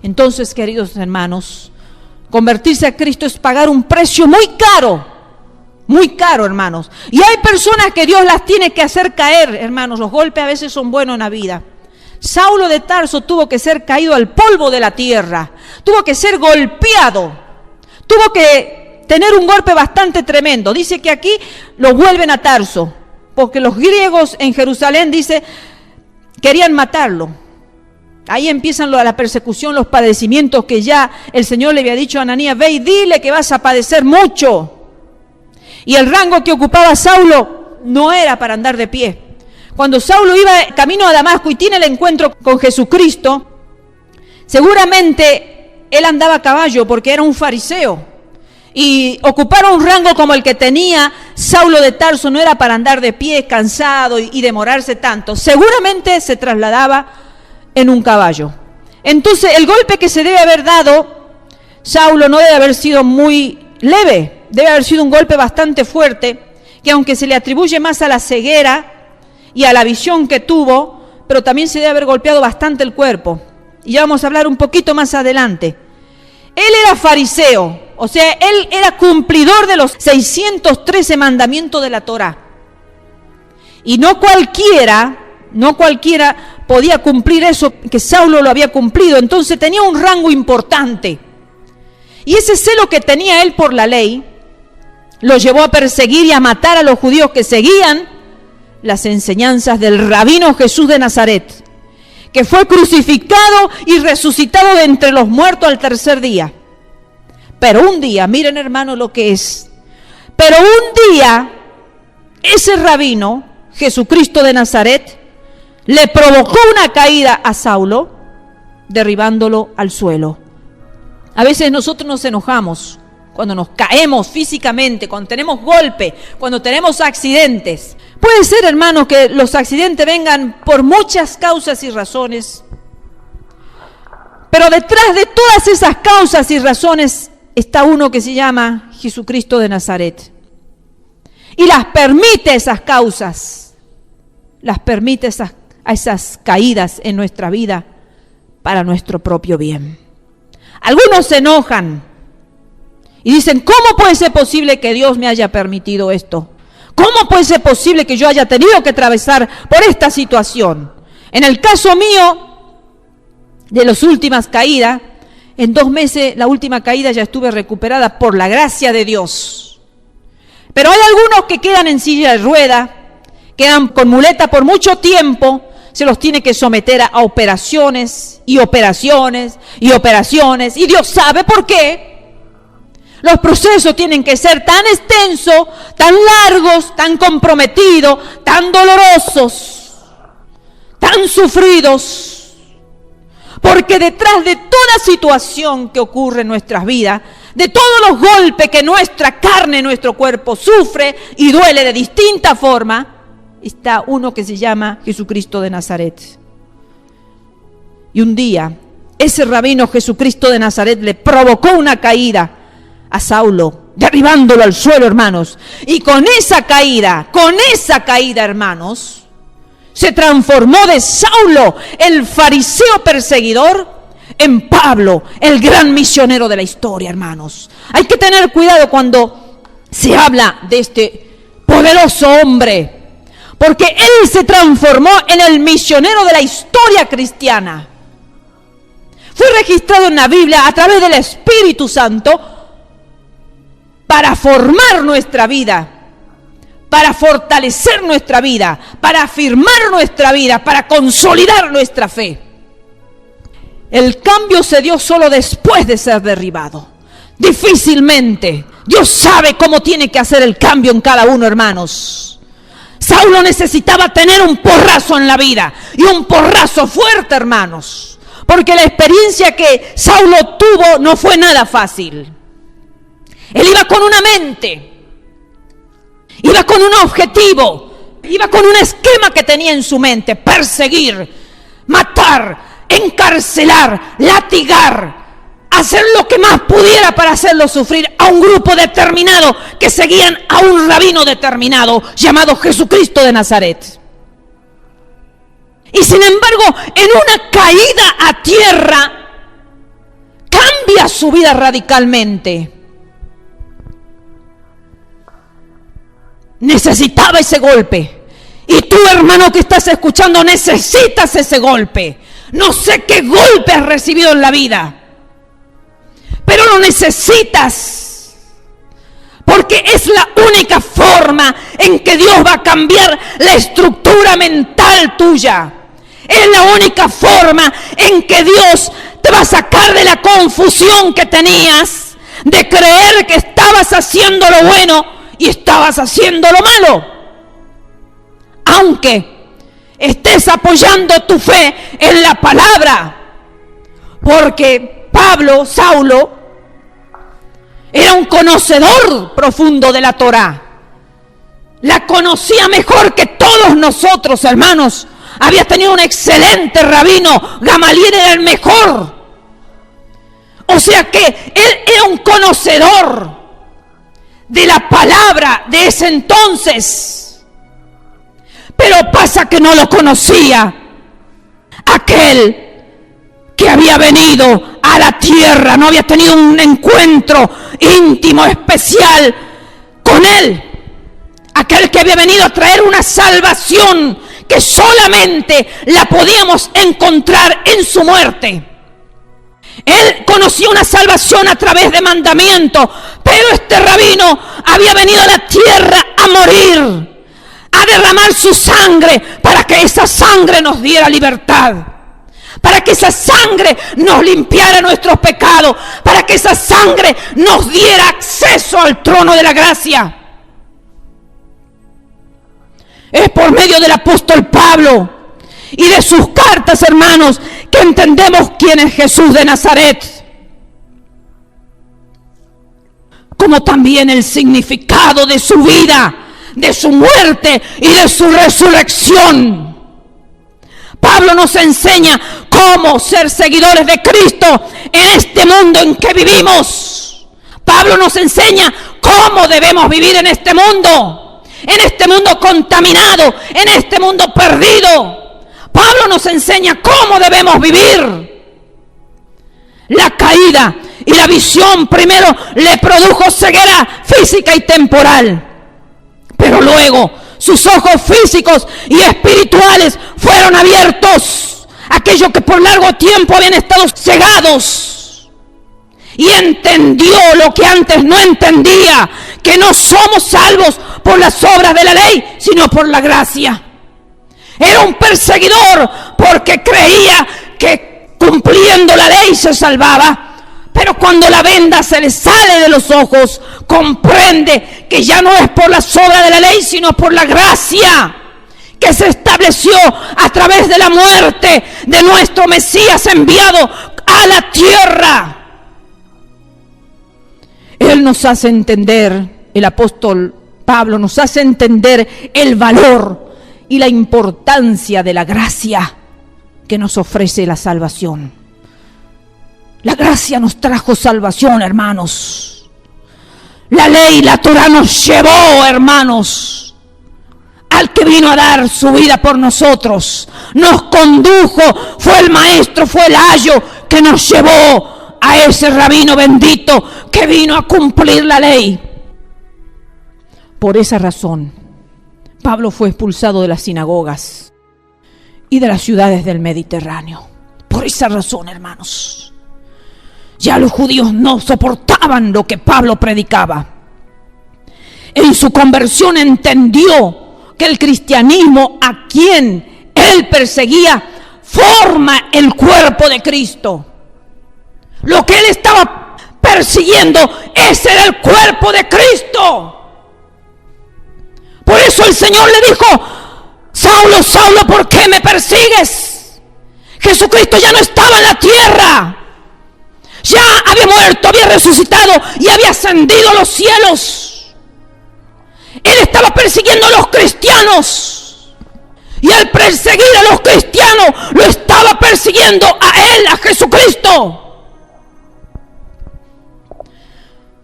Entonces, queridos hermanos, convertirse a Cristo es pagar un precio muy caro, hermanos. Y hay personas que Dios las tiene que hacer caer, hermanos. Los golpes a veces son buenos en la vida. Saulo de Tarso tuvo que ser caído al polvo de la tierra, tuvo que ser golpeado, tuvo que tener un golpe bastante tremendo. Dice que aquí lo vuelven a Tarso, porque los griegos en Jerusalén, dice, querían matarlo. Ahí empiezan la persecución, los padecimientos que ya el Señor le había dicho a Ananías, ve y dile que vas a padecer mucho. Y el rango que ocupaba Saulo no era para andar de pie. Cuando Saulo iba camino a Damasco y tiene el encuentro con Jesucristo, seguramente él andaba a caballo porque era un fariseo. Y ocupar un rango como el que tenía Saulo de Tarso no era para andar de pie, cansado y demorarse tanto. Seguramente se trasladaba en un caballo. Entonces el golpe que se debe haber dado Saulo no debe haber sido muy leve, debe haber sido un golpe bastante fuerte, que aunque se le atribuye más a la ceguera y a la visión que tuvo, pero también se debe haber golpeado bastante el cuerpo. Y ya vamos a hablar un poquito más adelante. Él era fariseo, o sea, él era cumplidor de los 613 mandamientos de la Torá. Y no cualquiera podía cumplir eso que Saulo lo había cumplido. Entonces tenía un rango importante. Y ese celo que tenía él por la ley lo llevó a perseguir y a matar a los judíos que seguían las enseñanzas del rabino Jesús de Nazaret, que fue crucificado y resucitado de entre los muertos al tercer día. Pero un día, miren hermano lo que es, pero un día ese rabino, Jesucristo de Nazaret, le provocó una caída a Saulo, derribándolo al suelo. A veces nosotros nos enojamos cuando nos caemos físicamente, cuando tenemos golpe, cuando tenemos accidentes. Puede ser, hermano, que los accidentes vengan por muchas causas y razones, pero detrás de todas esas causas y razones está uno que se llama Jesucristo de Nazaret. Y las permite esas causas, las permite esas caídas en nuestra vida para nuestro propio bien. Algunos se enojan y dicen, ¿cómo puede ser posible que Dios me haya permitido esto? ¿Cómo puede ser posible que yo haya tenido que atravesar por esta situación? En el caso mío, de las últimas caídas, en 2 meses, la última caída ya estuve recuperada por la gracia de Dios. Pero hay algunos que quedan en silla de rueda, quedan con muleta por mucho tiempo, se los tiene que someter a operaciones y operaciones y operaciones, y Dios sabe por qué. Los procesos tienen que ser tan extensos, tan largos, tan comprometidos, tan dolorosos, tan sufridos, porque detrás de toda situación que ocurre en nuestras vidas, de todos los golpes que nuestra carne, nuestro cuerpo sufre y duele de distinta forma, está uno que se llama Jesucristo de Nazaret. Y un día, ese rabino Jesucristo de Nazaret le provocó una caída a Saulo, derribándolo al suelo, hermanos. Y con esa caída, hermanos, se transformó de Saulo, el fariseo perseguidor, en Pablo, el gran misionero de la historia, hermanos. Hay que tener cuidado cuando se habla de este poderoso hombre, porque él se transformó en el misionero de la historia cristiana. Fue registrado en la Biblia a través del Espíritu Santo para formar nuestra vida, para fortalecer nuestra vida, para afirmar nuestra vida, para consolidar nuestra fe. El cambio se dio solo después de ser derribado. Difícilmente. Dios sabe cómo tiene que hacer el cambio en cada uno, hermanos. Saulo necesitaba tener un porrazo en la vida, y un porrazo fuerte, hermanos, porque la experiencia que Saulo tuvo no fue nada fácil. Él iba con una mente, iba con un objetivo, iba con un esquema que tenía en su mente: perseguir, matar, encarcelar, latigar, hacer lo que más pudiera para hacerlo sufrir a un grupo determinado que seguían a un rabino determinado llamado Jesucristo de Nazaret. Y sin embargo, en una caída a tierra, cambia su vida radicalmente. Necesitaba ese golpe. Y tú, hermano que estás escuchando, necesitas ese golpe. No sé qué golpe has recibido en la vida, pero lo necesitas, porque es la única forma en que Dios va a cambiar la estructura mental tuya. Es la única forma en que Dios te va a sacar de la confusión que tenías, de creer que estabas haciendo lo bueno y estabas haciendo lo malo. Aunque estés apoyando tu fe en la palabra, porque Saulo, era un conocedor profundo de la Torá. La conocía mejor que todos nosotros, hermanos. Había tenido un excelente rabino. Gamaliel era el mejor. O sea que él era un conocedor de la palabra de ese entonces. Pero pasa que no lo conocía aquel que había venido a la tierra, no había tenido un encuentro íntimo, especial con él. Aquel que había venido a traer una salvación que solamente la podíamos encontrar en su muerte. Él conocía una salvación a través de mandamiento, pero este rabino había venido a la tierra a morir, a derramar su sangre para que esa sangre nos diera libertad, para que esa sangre nos limpiara nuestros pecados, para que esa sangre nos diera acceso al trono de la gracia. Es por medio del apóstol Pablo y de sus cartas, hermanos, que entendemos quién es Jesús de Nazaret, como también el significado de su vida, de su muerte y de su resurrección. Pablo nos enseña cómo ser seguidores de Cristo en este mundo en que vivimos. Pablo nos enseña cómo debemos vivir en este mundo contaminado, en este mundo perdido. Pablo nos enseña cómo debemos vivir. La caída y la visión primero le produjo ceguera física y temporal, pero luego sus ojos físicos y espirituales fueron abiertos. Aquellos que por largo tiempo habían estado cegados, y entendió lo que antes no entendía, que no somos salvos por las obras de la ley, sino por la gracia. Era un perseguidor porque creía que cumpliendo la ley se salvaba. Pero cuando la venda se le sale de los ojos, comprende que ya no es por las obras de la ley, sino por la gracia que se estableció a través de la muerte de nuestro Mesías enviado a la tierra. Él nos hace entender, el apóstol Pablo nos hace entender el valor y la importancia de la gracia que nos ofrece la salvación. La gracia nos trajo salvación, hermanos. La ley, la Torá nos llevó, hermanos, al que vino a dar su vida por nosotros. Nos condujo, fue el maestro, fue el ayo que nos llevó a ese rabino bendito que vino a cumplir la ley. Por esa razón, Pablo fue expulsado de las sinagogas y de las ciudades del Mediterráneo. Por esa razón, hermanos. Ya los judíos no soportaban lo que Pablo predicaba. En su conversión entendió que el cristianismo, a quien él perseguía, forma el cuerpo de Cristo. Lo que él estaba persiguiendo, ese era el cuerpo de Cristo. Por eso el Señor le dijo: Saulo, Saulo, ¿por qué me persigues? Jesucristo ya no estaba en la tierra. Ya había muerto, había resucitado y había ascendido a los cielos. Él estaba persiguiendo a los cristianos. Y al perseguir a los cristianos, lo estaba persiguiendo a él, a Jesucristo.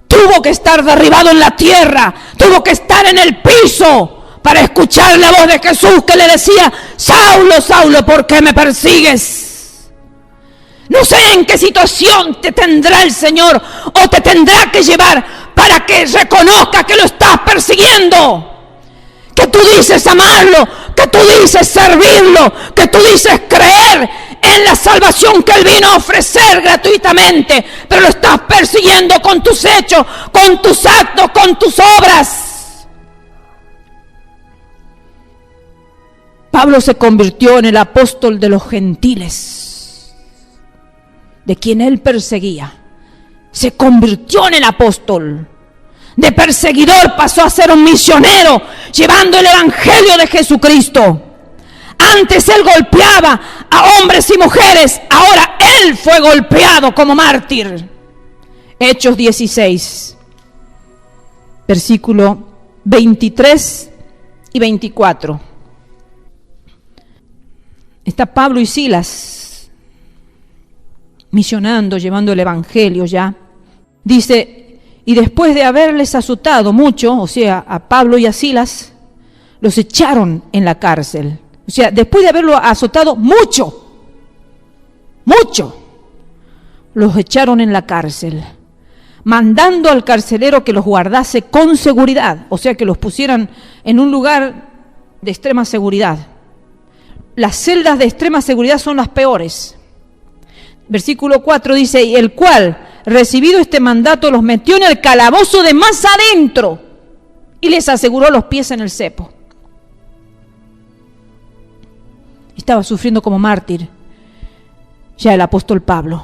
Tuvo que estar derribado en la tierra, tuvo que estar en el piso para escuchar la voz de Jesús que le decía: Saulo, Saulo, ¿por qué me persigues? No sé en qué situación te tendrá el Señor o te tendrá que llevar para que reconozca que lo estás persiguiendo, que tú dices amarlo, que tú dices servirlo, que tú dices creer en la salvación que Él vino a ofrecer gratuitamente, pero lo estás persiguiendo con tus hechos, con tus actos, con tus obras. Pablo se convirtió en el apóstol de los gentiles, de quien él perseguía. Se convirtió en el apóstol. De perseguidor pasó a ser un misionero, llevando el evangelio de Jesucristo. Antes él golpeaba a hombres y mujeres, ahora él fue golpeado como mártir. Hechos 16, versículo 23 y 24. Está Pablo y Silas misionando, llevando el evangelio ya. Dice: y después de haberles azotado mucho, o sea, a Pablo y a Silas, los echaron en la cárcel. O sea, después de haberlo azotado mucho, los echaron en la cárcel, mandando al carcelero que los guardase con seguridad, o sea, que los pusieran en un lugar de extrema seguridad. Las celdas de extrema seguridad son las peores. Versículo 4 dice: y el cual, recibido este mandato, los metió en el calabozo de más adentro y les aseguró los pies en el cepo. Estaba sufriendo como mártir ya el apóstol Pablo.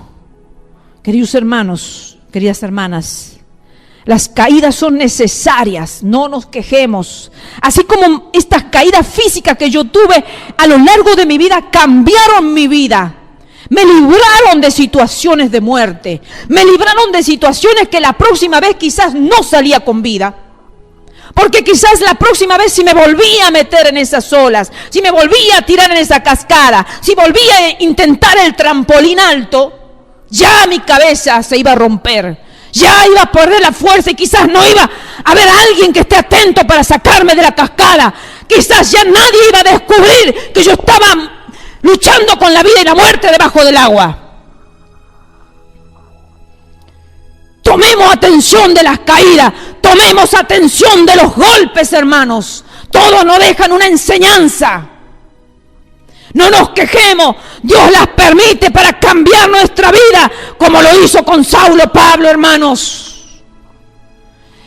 Queridos hermanos, queridas hermanas, las caídas son necesarias, no nos quejemos. Así como estas caídas físicas que yo tuve a lo largo de mi vida cambiaron mi vida. Me libraron de situaciones de muerte. Me libraron de situaciones que la próxima vez quizás no salía con vida. Porque quizás la próxima vez, si me volvía a meter en esas olas, si me volvía a tirar en esa cascada, si volvía a intentar el trampolín alto, ya mi cabeza se iba a romper. Ya iba a perder la fuerza y quizás no iba a haber alguien que esté atento para sacarme de la cascada. Quizás ya nadie iba a descubrir que yo estaba luchando con la vida y la muerte debajo del agua. Tomemos atención de las caídas, tomemos atención de los golpes, hermanos. Todos nos dejan una enseñanza. No nos quejemos, Dios las permite para cambiar nuestra vida, como lo hizo con Saulo, Pablo, hermanos.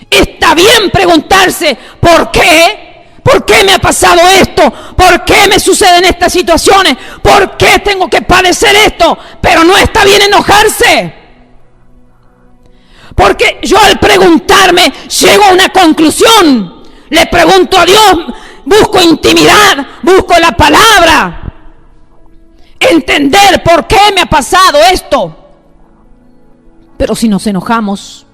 Está bien preguntarse: ¿por qué? ¿Por qué me ha pasado esto? ¿Por qué me suceden estas situaciones? ¿Por qué tengo que padecer esto? Pero no está bien enojarse. Porque yo al preguntarme llego a una conclusión. Le pregunto a Dios, busco intimidad, busco la palabra. Entender por qué me ha pasado esto. Pero si nos enojamos,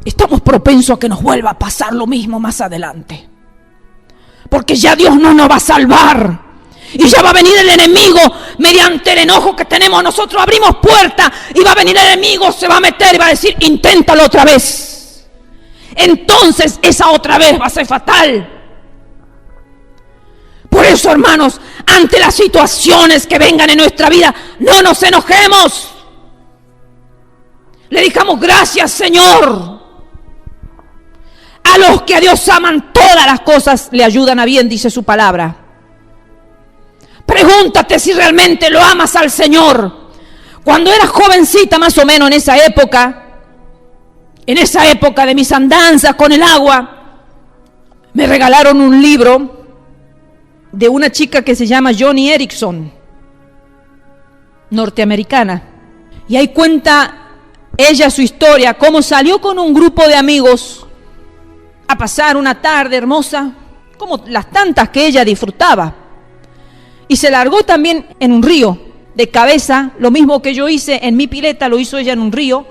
estamos propensos a que nos vuelva a pasar lo mismo más adelante. Porque ya Dios no nos va a salvar. Y ya va a venir el enemigo mediante el enojo que tenemos. Nosotros abrimos puerta y va a venir el enemigo, se va a meter y va a decir: inténtalo otra vez. entonces esa otra vez va a ser fatal. Por eso, hermanos, ante las situaciones que vengan en nuestra vida, no nos enojemos. Le digamos gracias, Señor. A los que a Dios aman, todas las cosas le ayudan a bien, dice su palabra. Pregúntate si realmente lo amas al Señor. Cuando era jovencita, más o menos en esa época de mis andanzas con el agua, me regalaron un libro de una chica que se llama Joni Eareckson, norteamericana. Y ahí cuenta ella su historia, cómo salió con un grupo de amigos a pasar una tarde hermosa, como las tantas que ella disfrutaba. Y se largó también en un río, de cabeza, lo mismo que yo hice en mi pileta, lo hizo ella en un río.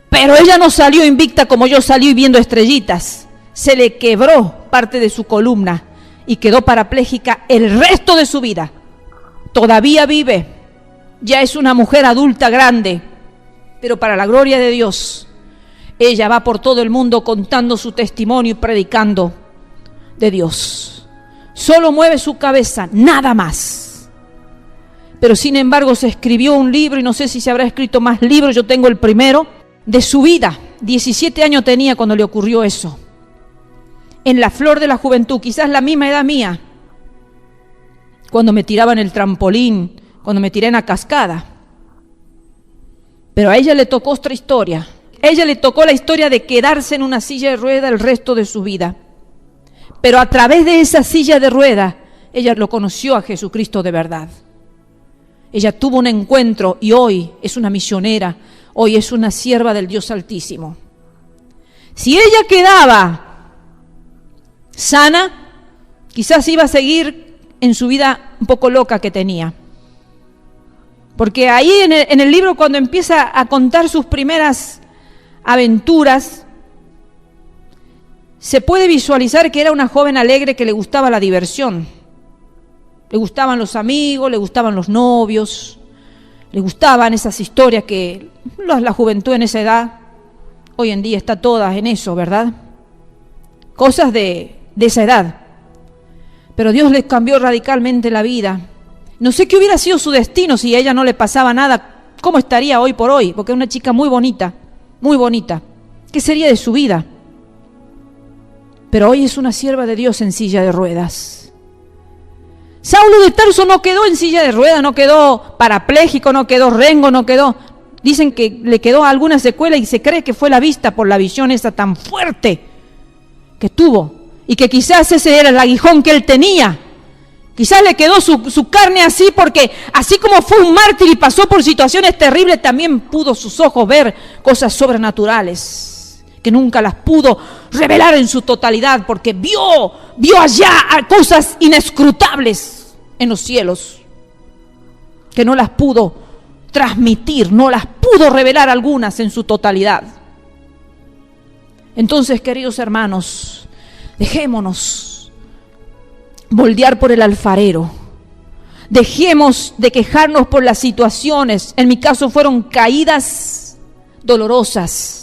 Pero ella no salió invicta como yo salí viendo estrellitas. Se le quebró parte de su columna y quedó parapléjica el resto de su vida. Todavía vive, ya es una mujer adulta grande, pero para la gloria de Dios, ella va por todo el mundo contando su testimonio y predicando de Dios. Solo mueve su cabeza, nada más. Pero sin embargo se escribió un libro, y no sé si se habrá escrito más libros, yo tengo el primero, de su vida. 17 años tenía cuando le ocurrió eso. En la flor de la juventud, quizás la misma edad mía, cuando me tiraba en el trampolín, cuando me tiré en la cascada. Pero a ella le tocó otra historia. A ella le tocó la historia de quedarse en una silla de rueda el resto de su vida. Pero a través de esa silla de rueda, ella lo conoció a Jesucristo de verdad. Ella tuvo un encuentro y hoy es una misionera, hoy es una sierva del Dios Altísimo. Si ella quedaba sana, quizás iba a seguir en su vida un poco loca que tenía. Porque ahí en el libro, cuando empieza a contar sus primeras aventuras, se puede visualizar que era una joven alegre que le gustaba la diversión. Le gustaban los amigos, le gustaban los novios, le gustaban esas historias que la juventud en esa edad, hoy en día está toda en eso, ¿verdad? Cosas de esa edad. Pero Dios les cambió radicalmente la vida. No sé qué hubiera sido su destino si a ella no le pasaba nada. ¿Cómo estaría hoy por hoy? Porque es una chica muy bonita, muy bonita. ¿Qué sería de su vida? Pero hoy es una sierva de Dios en silla de ruedas. Saulo de Tarso no quedó en silla de ruedas, no quedó parapléjico, no quedó rengo, no quedó... Dicen que le quedó alguna secuela y se cree que fue la vista por la visión esa tan fuerte que tuvo. Y que quizás ese era el aguijón que él tenía. Quizás le quedó su carne así porque así como fue un mártir y pasó por situaciones terribles, también pudo sus ojos ver cosas sobrenaturales que nunca las pudo revelar en su totalidad, porque vio allá cosas inescrutables en los cielos que no las pudo transmitir, no las pudo revelar algunas en su totalidad. Entonces, queridos hermanos, dejémonos moldear por el alfarero. Dejemos de quejarnos por las situaciones. En mi caso fueron caídas dolorosas.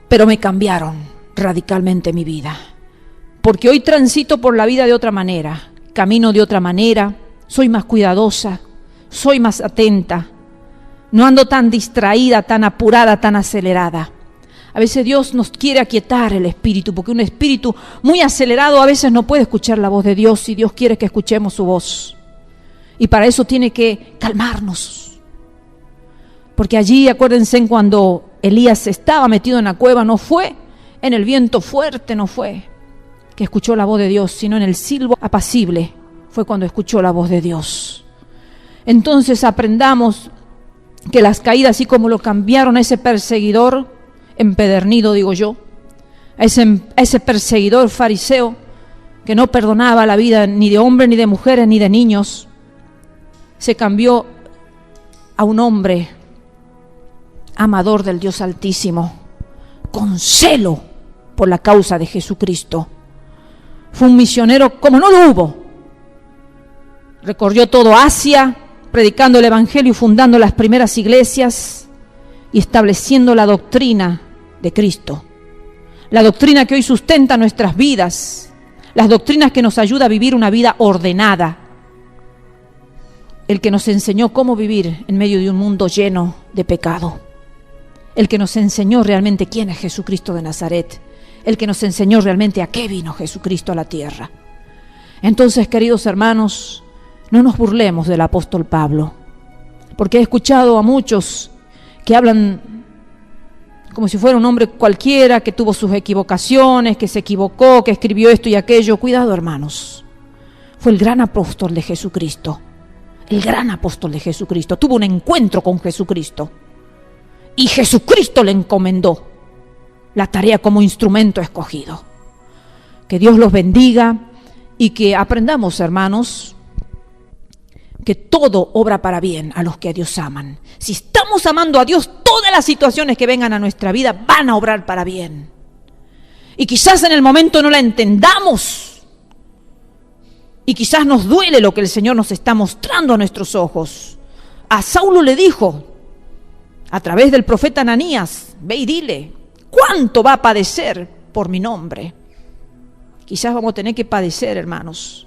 Pero me cambiaron radicalmente mi vida. Porque hoy transito por la vida de otra manera, camino de otra manera, soy más cuidadosa, soy más atenta. No ando tan distraída, tan apurada, tan acelerada. A veces Dios nos quiere aquietar el espíritu, porque un espíritu muy acelerado a veces no puede escuchar la voz de Dios, y Dios quiere que escuchemos su voz. Y para eso tiene que calmarnos. Porque allí, acuérdense, cuando Elías estaba metido en la cueva, no fue en el viento fuerte, no fue que escuchó la voz de Dios, sino en el silbo apacible fue cuando escuchó la voz de Dios. Entonces aprendamos que las caídas, así como lo cambiaron a ese perseguidor empedernido, digo yo, a ese perseguidor fariseo que no perdonaba la vida ni de hombres, ni de mujeres, ni de niños, se cambió a un hombre amador del Dios Altísimo, con celo por la causa de Jesucristo. Fue un misionero como no lo hubo. Recorrió todo Asia, predicando el Evangelio y fundando las primeras iglesias y estableciendo la doctrina de Cristo. La doctrina que hoy sustenta nuestras vidas, las doctrinas que nos ayuda a vivir una vida ordenada. El que nos enseñó cómo vivir en medio de un mundo lleno de pecado. El que nos enseñó realmente quién es Jesucristo de Nazaret. El que nos enseñó realmente a qué vino Jesucristo a la tierra. Entonces, queridos hermanos, no nos burlemos del apóstol Pablo, porque he escuchado a muchos que hablan como si fuera un hombre cualquiera, que tuvo sus equivocaciones, que se equivocó, que escribió esto y aquello. Cuidado, hermanos. Fue el gran apóstol de Jesucristo. El gran apóstol de Jesucristo. Tuvo un encuentro con Jesucristo. Y Jesucristo le encomendó la tarea como instrumento escogido. Que Dios los bendiga y que aprendamos, hermanos, que todo obra para bien a los que a Dios aman. Si estamos amando a Dios, todas las situaciones que vengan a nuestra vida van a obrar para bien. Y quizás en el momento no la entendamos. Y quizás nos duele lo que el Señor nos está mostrando a nuestros ojos. A Saulo le dijo, a través del profeta Ananías, ve y dile, ¿cuánto va a padecer por mi nombre? Quizás vamos a tener que padecer, hermanos,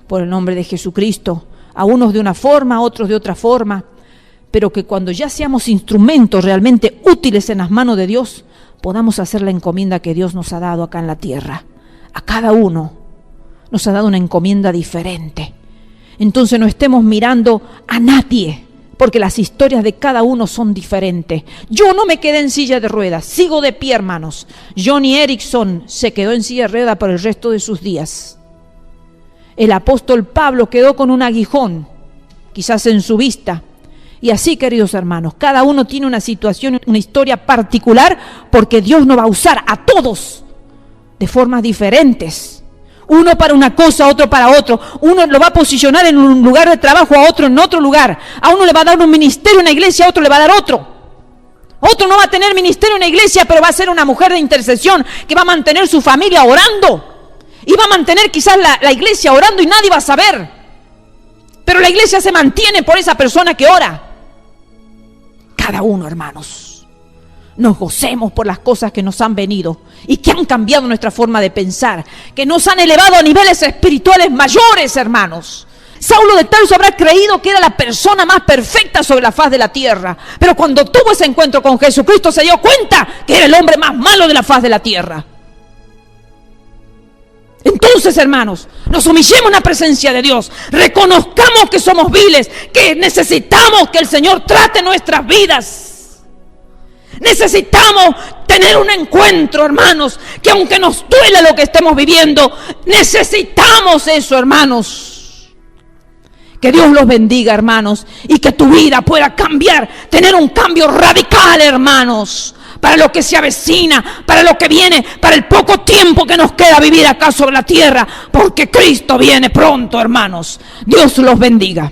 por el nombre de Jesucristo. A unos de una forma, a otros de otra forma, pero que cuando ya seamos instrumentos realmente útiles en las manos de Dios, podamos hacer la encomienda que Dios nos ha dado acá en la tierra. A cada uno nos ha dado una encomienda diferente. Entonces no estemos mirando a nadie, porque las historias de cada uno son diferentes. Yo no me quedé en silla de ruedas, sigo de pie, hermanos. Johnny Erickson se quedó en silla de ruedas por el resto de sus días. El apóstol Pablo quedó con un aguijón, quizás en su vista. Y así, queridos hermanos, cada uno tiene una situación, una historia particular, porque Dios nos va a usar a todos de formas diferentes. Uno para una cosa, otro para otro. Uno lo va a posicionar en un lugar de trabajo, a otro en otro lugar. A uno le va a dar un ministerio en una iglesia, a otro le va a dar otro. Otro no va a tener ministerio en una iglesia, pero va a ser una mujer de intercesión que va a mantener su familia orando. Y va a mantener quizás la iglesia orando y nadie va a saber. Pero la iglesia se mantiene por esa persona que ora. Cada uno, hermanos, nos gocemos por las cosas que nos han venido y que han cambiado nuestra forma de pensar, que nos han elevado a niveles espirituales mayores, hermanos. Saulo de Tarso habrá creído que era la persona más perfecta sobre la faz de la tierra, pero cuando tuvo ese encuentro con Jesucristo se dio cuenta que era el hombre más malo de la faz de la tierra. Entonces, hermanos, nos humillemos en la presencia de Dios, reconozcamos que somos viles, que necesitamos que el Señor trate nuestras vidas. Necesitamos tener un encuentro, hermanos, que aunque nos duele lo que estemos viviendo, necesitamos eso, hermanos. Que Dios los bendiga, hermanos, y que tu vida pueda cambiar, tener un cambio radical, hermanos, para lo que se avecina, para lo que viene, para el poco tiempo que nos queda vivir acá sobre la tierra, porque Cristo viene pronto, hermanos. Dios los bendiga.